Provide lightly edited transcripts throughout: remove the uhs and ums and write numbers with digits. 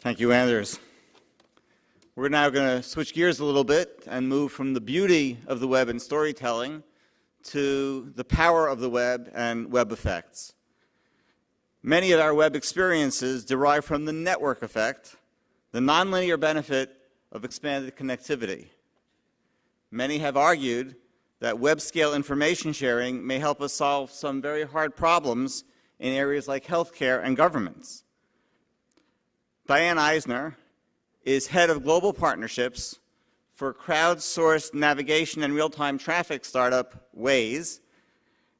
Thank you, Anders. We're now going to switch gears a little bit and move from the beauty of the web and storytelling to the power of the web and web effects. Many of our web experiences derive from the network effect, the nonlinear benefit of expanded connectivity. Many have argued that web-scale information sharing may help us solve some very hard problems in areas like healthcare and governments. Diane Eisnor is head of global partnerships for crowdsourced navigation and real-time traffic startup Waze,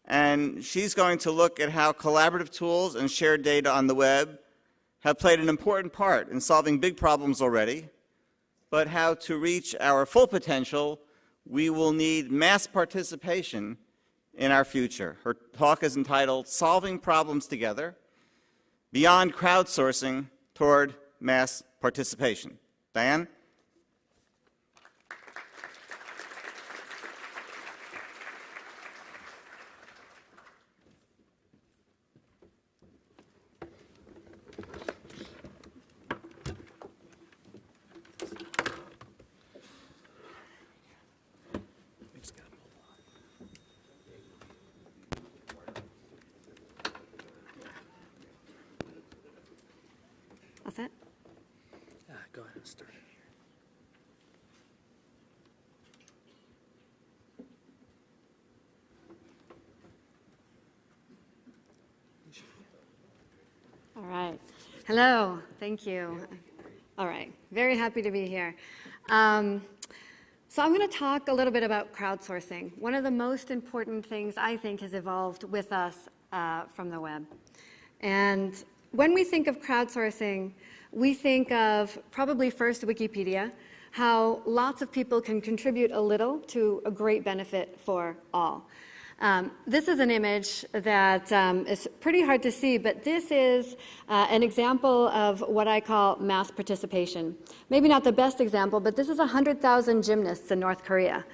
and she's going to look at how collaborative tools and shared data on the web have played an important part in solving big problems already, but how to reach our full potential, we will need mass participation in our future. Her talk is entitled Solving Problems Together, Beyond Crowdsourcing Toward Mass Participation. Diane? What's that? Go ahead and start. All right. Hello. Thank you. All right. Very happy to be here. So I'm going to talk a little bit about crowdsourcing. One of the most important things I think has evolved with us from the web. And when we think of crowdsourcing, we think of probably first Wikipedia, how lots of people can contribute a little to a great benefit for all. This is an image that is pretty hard to see, but this is an example of what I call mass participation. Maybe not the best example, but this is 100,000 gymnasts in North Korea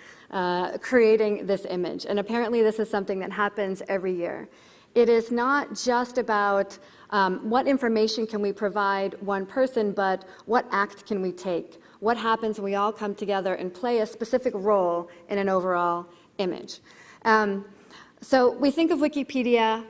creating this image. And apparently this is something that happens every year. It is not just about what information can we provide one person, but what act can we take? What happens when we all come together and play a specific role in an overall image? So we think of Wikipedia,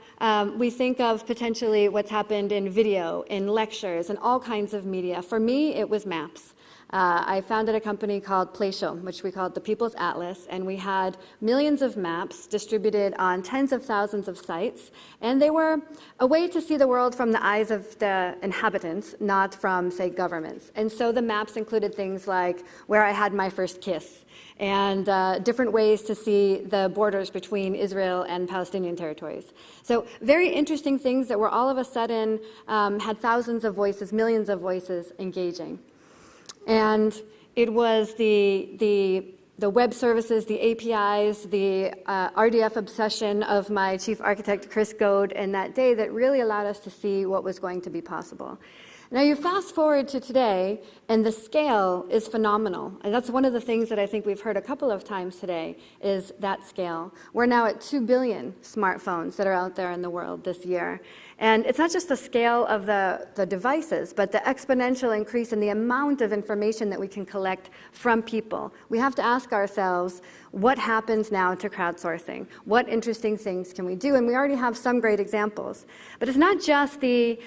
we think of potentially what's happened in video, in lectures, and all kinds of media. For me, it was maps. I founded a company called Placial, which we called the People's Atlas, and we had millions of maps distributed on tens of thousands of sites, and they were a way to see the world from the eyes of the inhabitants, not from, say, governments. And so the maps included things like where I had my first kiss, and different ways to see the borders between Israel and Palestinian territories. So very interesting things that were all of a sudden had thousands of voices, millions of voices engaging. And it was the web services, the APIs, the RDF obsession of my chief architect, Chris Goad, in that day that really allowed us to see what was going to be possible. Now you fast forward to today, and the scale is phenomenal. And that's one of the things that I think we've heard a couple of times today, is that scale. We're now at 2 billion smartphones that are out there in the world this year. And it's not just the scale of the devices, but the exponential increase in the amount of information that we can collect from people. We have to ask ourselves, what happens now to crowdsourcing? What interesting things can we do? And we already have some great examples. But it's not just the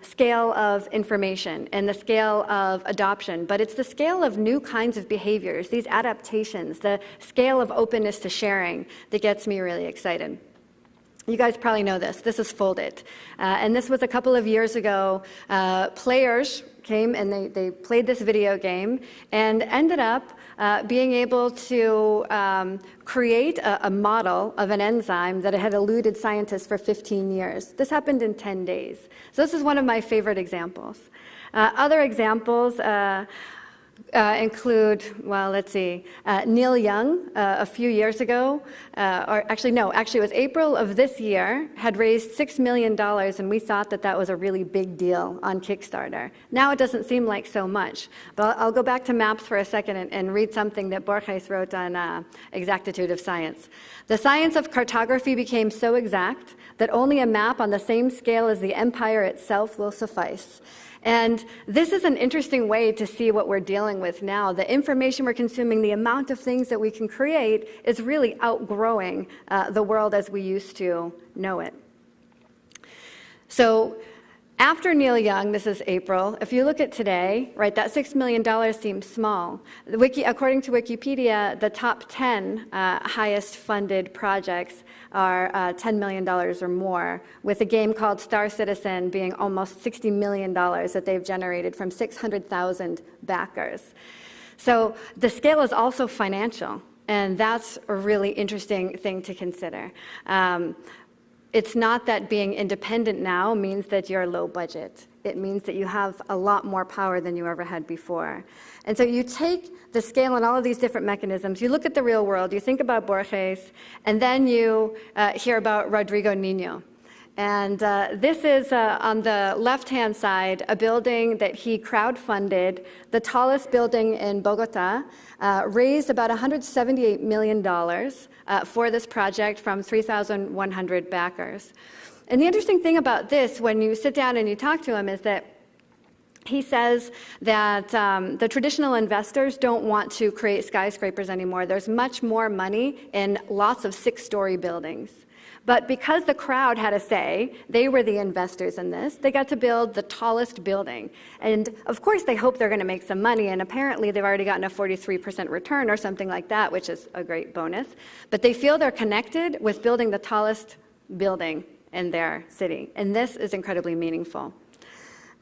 scale of information and the scale of adoption, but it's the scale of new kinds of behaviors, these adaptations, the scale of openness to sharing that gets me really excited. You guys probably know this. This is Foldit. And this was a couple of years ago. Players came and they played this video game and ended up being able to create a model of an enzyme that had eluded scientists for 15 years. This happened in 10 days. So this is one of my favorite examples. Other examples, include, well, let's see, Neil Young, a few years ago, actually it was April of this year, had raised $6 million, and we thought that that was a really big deal on Kickstarter. Now it doesn't seem like so much, but I'll go back to maps for a second and read something that Borges wrote on exactitude of science. The science of cartography became so exact that only a map on the same scale as the empire itself will suffice. And this is an interesting way to see what we're dealing with now. The information we're consuming, the amount of things that we can create is really outgrowing the world as we used to know it. So after Neil Young, this is April, if you look at today, right, that $6 million seems small. According to Wikipedia, the top 10 highest funded projects are $10 million or more, with a game called Star Citizen being almost $60 million that they've generated from 600,000 backers. So the scale is also financial, and that's a really interesting thing to consider. It's not that being independent now means that you're low budget. It means that you have a lot more power than you ever had before. And so you take the scale and all of these different mechanisms, you look at the real world, you think about Borges, and then you hear about Rodrigo Niño. And this is, on the left-hand side, a building that he crowdfunded, the tallest building in Bogota, raised about $178 million for this project from 3,100 backers. And the interesting thing about this, when you sit down and you talk to him, is that he says that the traditional investors don't want to create skyscrapers anymore. There's much more money in lots of 6-story buildings. But because the crowd had a say, they were the investors in this, they got to build the tallest building. And of course they hope they're going to make some money, and apparently they've already gotten a 43% return or something like that, which is a great bonus. But they feel they're connected with building the tallest building in their city. And this is incredibly meaningful.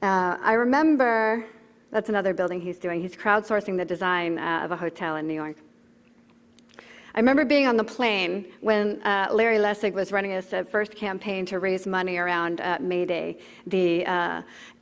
I remember, that's another building he's doing. He's crowdsourcing the design of a hotel in New York. I remember being on the plane when Larry Lessig was running his first campaign to raise money around May Day, the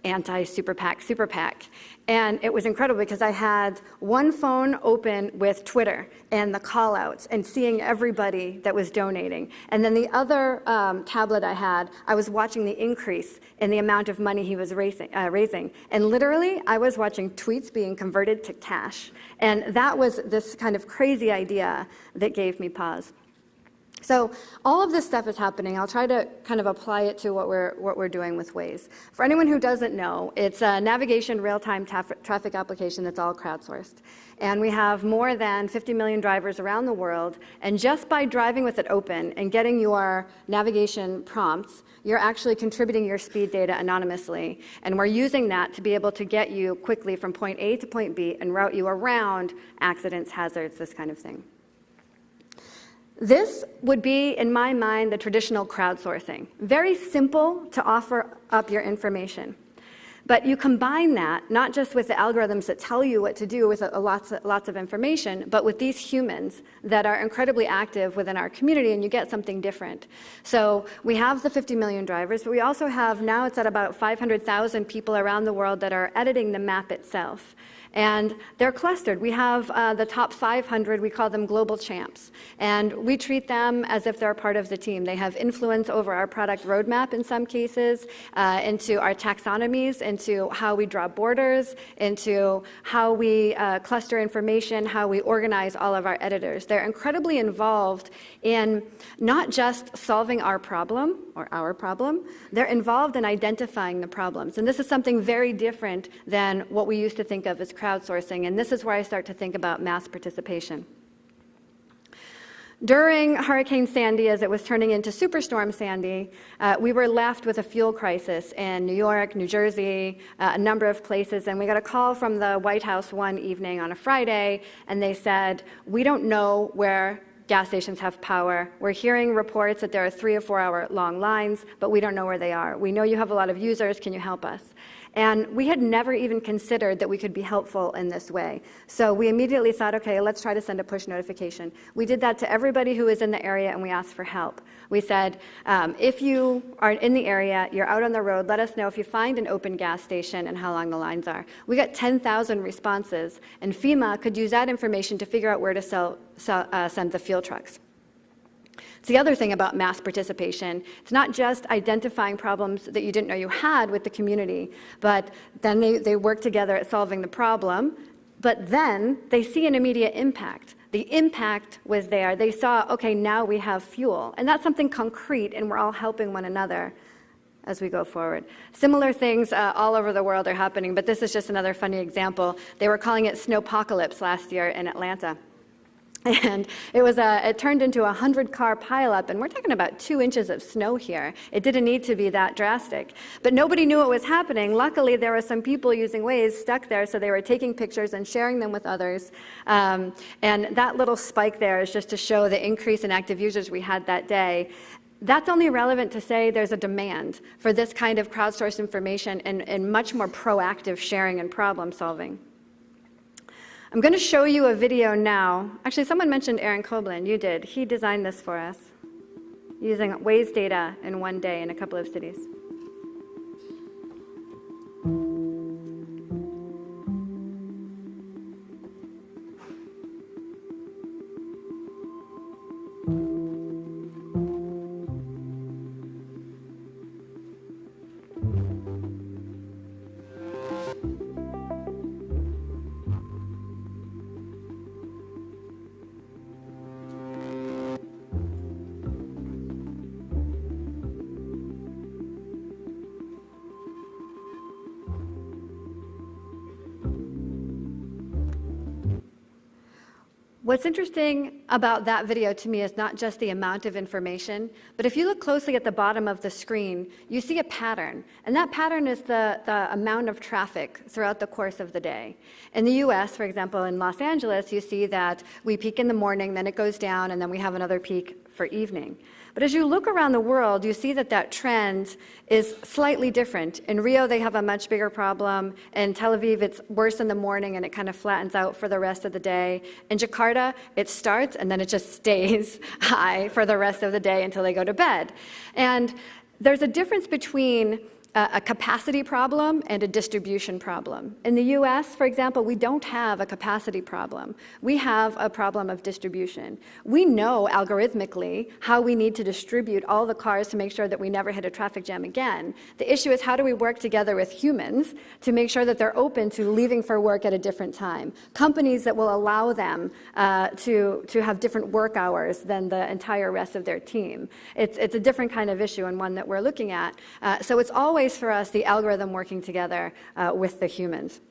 anti-Super PAC. And it was incredible because I had one phone open with Twitter and the call-outs and seeing everybody that was donating. And then the other tablet I was watching the increase in the amount of money he was raising. And literally, I was watching tweets being converted to cash. And that was this kind of crazy idea that gave me pause. So all of this stuff is happening. I'll try to kind of apply it to what we're doing with Waze. For anyone who doesn't know, it's a navigation real-time traffic application that's all crowdsourced. And we have more than 50 million drivers around the world. And just by driving with it open and getting your navigation prompts, you're actually contributing your speed data anonymously. And we're using that to be able to get you quickly from point A to point B and route you around accidents, hazards, this kind of thing. This would be, in my mind, the traditional crowdsourcing. Very simple to offer up your information. But you combine that, not just with the algorithms that tell you what to do with lots of information, but with these humans that are incredibly active within our community, and you get something different. So we have the 50 million drivers, but we also have, now it's at about 500,000 people around the world that are editing the map itself. And they're clustered. We have the top 500, we call them global champs. And we treat them as if they're a part of the team. They have influence over our product roadmap in some cases, into our taxonomies, into how we draw borders, into how we cluster information, how we organize all of our editors. They're incredibly involved in not just solving our problem, they're involved in identifying the problems. And this is something very different than what we used to think of as crowdsourcing, and this is where I start to think about mass participation. During Hurricane Sandy, as it was turning into Superstorm Sandy, we were left with a fuel crisis in New York, New Jersey, a number of places, and we got a call from the White House one evening on a Friday, and they said, we don't know where gas stations have power. We're hearing reports that there are 3 or 4 hour long lines, but we don't know where they are. We know you have a lot of users. Can you help us? And we had never even considered that we could be helpful in this way. So we immediately thought, okay, let's try to send a push notification. We did that to everybody who was in the area, and we asked for help. We said, if you are in the area, you're out on the road, let us know if you find an open gas station and how long the lines are. We got 10,000 responses, and FEMA could use that information to figure out where to send the fuel trucks. It's the other thing about mass participation. It's not just identifying problems that you didn't know you had with the community, but then they work together at solving the problem, but then they see an immediate impact. The impact was there. They saw, okay, now we have fuel. And that's something concrete, and we're all helping one another as we go forward. Similar things all over the world are happening, but this is just another funny example. They were calling it Snowpocalypse last year in Atlanta. And it turned into a 100-car pileup, and we're talking about 2 inches of snow here. It didn't need to be that drastic. But nobody knew what was happening. Luckily, there were some people using Waze stuck there, so they were taking pictures and sharing them with others. And that little spike there is just to show the increase in active users we had that day. That's only relevant to say there's a demand for this kind of crowdsourced information and much more proactive sharing and problem solving. I'm going to show you a video now. Actually, someone mentioned Aaron Koblin. You did. He designed this for us using Waze data in one day in a couple of cities. What's interesting about that video to me is not just the amount of information, but if you look closely at the bottom of the screen, you see a pattern. And that pattern is the amount of traffic throughout the course of the day. In the US, for example, in Los Angeles, you see that we peak in the morning, then it goes down, and then we have another peak for evening. But as you look around the world, you see that that trend is slightly different. In Rio, they have a much bigger problem. In Tel Aviv, it's worse in the morning, and it kind of flattens out for the rest of the day. In Jakarta, it starts, and then it just stays high for the rest of the day until they go to bed. And there's a difference between a capacity problem and a distribution problem. In the US, for example, we don't have a capacity problem. We have a problem of distribution. We know algorithmically how we need to distribute all the cars to make sure that we never hit a traffic jam again. The issue is how do we work together with humans to make sure that they're open to leaving for work at a different time. Companies that will allow them to have different work hours than the entire rest of their team. It's a different kind of issue and one that we're looking at. So it's always for us the algorithm working together with the humans.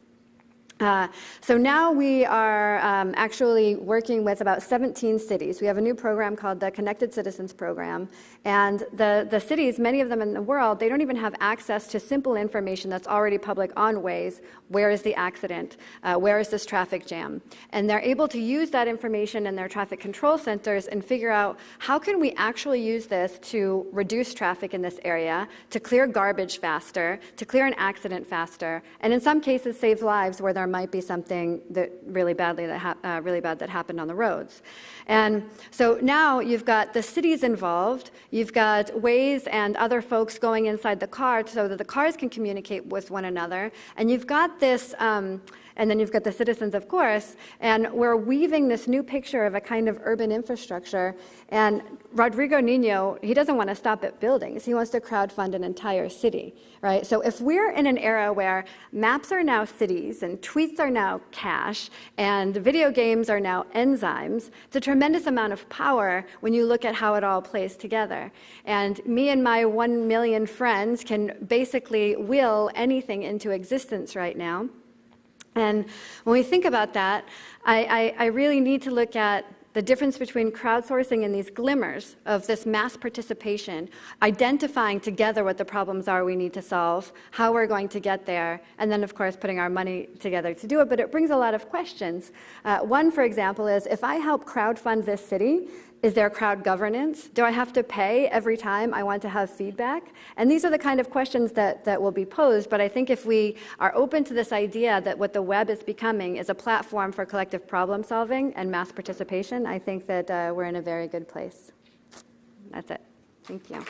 So now we are actually working with about 17 cities. We have a new program called the Connected Citizens Program. And the cities, many of them in the world, they don't even have access to simple information that's already public on Waze. Where is the accident? Where is this traffic jam? And they're able to use that information in their traffic control centers and figure out how can we actually use this to reduce traffic in this area, to clear garbage faster, to clear an accident faster, and in some cases save lives where there might be something that really bad that happened on the roads. And so now you've got the cities involved, you've got Waze and other folks going inside the car so that the cars can communicate with one another, and you've got this and then you've got the citizens, of course, and we're weaving this new picture of a kind of urban infrastructure. And Rodrigo Nino, he doesn't want to stop at buildings. He wants to crowdfund an entire city, right? So if we're in an era where maps are now cities and tweets are now cash and video games are now enzymes, it's a tremendous amount of power when you look at how it all plays together. And me and my 1 million friends can basically will anything into existence right now. And when we think about that, I really need to look at the difference between crowdsourcing and these glimmers of this mass participation, identifying together what the problems are we need to solve, how we're going to get there, and then, of course, putting our money together to do it. But it brings a lot of questions. One, for example, is if I help crowdfund this city, Is there crowd governance? Do I have to pay every time I want to have feedback? And these are the kind of questions that will be posed, but I think if we are open to this idea that what the web is becoming is a platform for collective problem solving and mass participation, I think that we're in a very good place. That's it. Thank you.